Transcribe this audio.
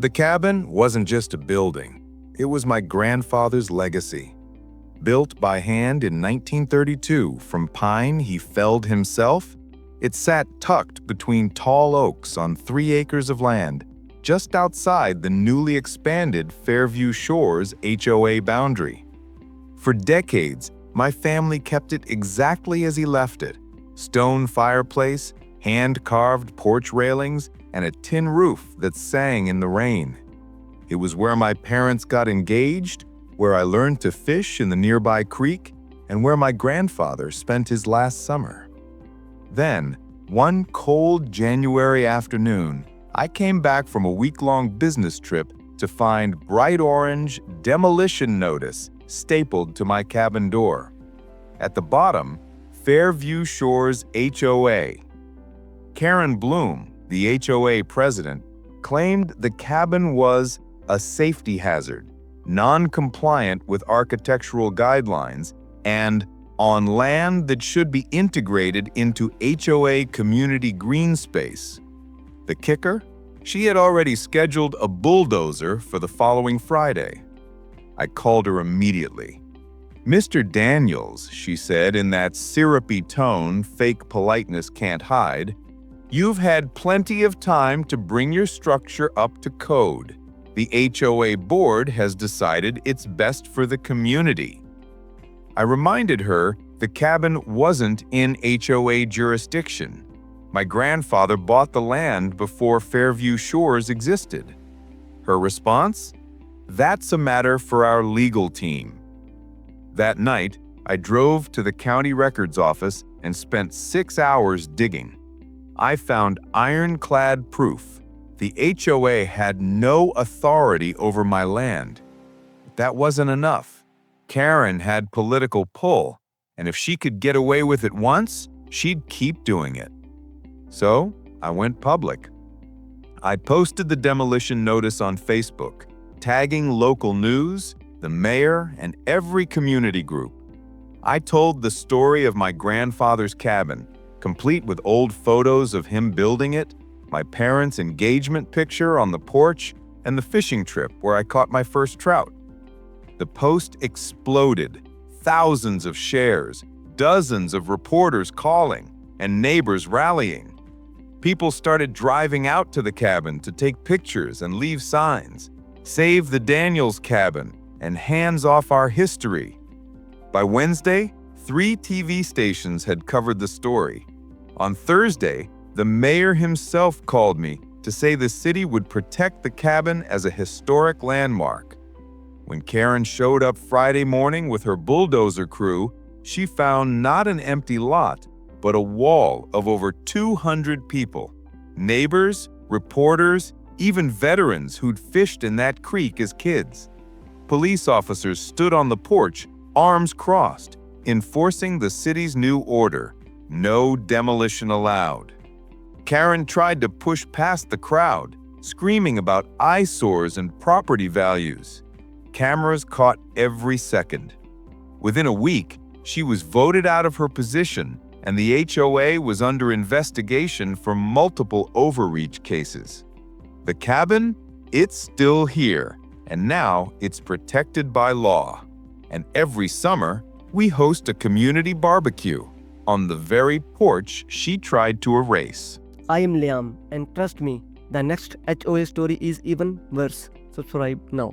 The cabin wasn't just a building. It was my grandfather's legacy. Built by hand in 1932 from pine he felled himself, it sat tucked between tall oaks on 3 acres of land, just outside the newly expanded Fairview Shores HOA boundary. For decades, my family kept it exactly as he left it: stone fireplace, hand-carved porch railings, and a tin roof that sang in the rain. It was where my parents got engaged, where I learned to fish in the nearby creek, and where my grandfather spent his last summer. Then, one cold January afternoon, I came back from a week-long business trip to find bright orange demolition notice stapled to my cabin door. At the bottom, Fairview Shores HOA. Karen Bloom, the HOA president, claimed the cabin was a safety hazard, non-compliant with architectural guidelines, and on land that should be integrated into HOA community green space. The kicker? She had already scheduled a bulldozer for the following Friday. I called her immediately. "Mr. Daniels," she said in that syrupy tone fake politeness can't hide, "you've had plenty of time to bring your structure up to code. The HOA board has decided it's best for the community." I reminded her the cabin wasn't in HOA jurisdiction. My grandfather bought the land before Fairview Shores existed. Her response? "That's a matter for our legal team." That night, I drove to the county records office and spent 6 hours digging. I found ironclad proof. The HOA had no authority over my land. That wasn't enough. Karen had political pull, and if she could get away with it once, she'd keep doing it. So, I went public. I posted the demolition notice on Facebook, tagging local news, the mayor, and every community group. I told the story of my grandfather's cabin, complete with old photos of him building it, my parents' engagement picture on the porch, and the fishing trip where I caught my first trout. The post exploded, thousands of shares, dozens of reporters calling, and neighbors rallying. People started driving out to the cabin to take pictures and leave signs. "Save the Daniels cabin," and "Hands off our history." By Wednesday, 3 TV stations had covered the story. On Thursday, the mayor himself called me to say the city would protect the cabin as a historic landmark. When Karen showed up Friday morning with her bulldozer crew, she found not an empty lot, but a wall of over 200 people. Neighbors, reporters, even veterans who'd fished in that creek as kids. Police officers stood on the porch, arms crossed, enforcing the city's new order: no demolition allowed. Karen tried to push past the crowd, screaming about eyesores and property values. Cameras caught every second. Within a week, she was voted out of her position, and the HOA was under investigation for multiple overreach cases. The cabin? It's still here, and now it's protected by law. And every summer, we host a community barbecue on the very porch she tried to erase. I am Liam, and trust me, the next HOA story is even worse. Subscribe now.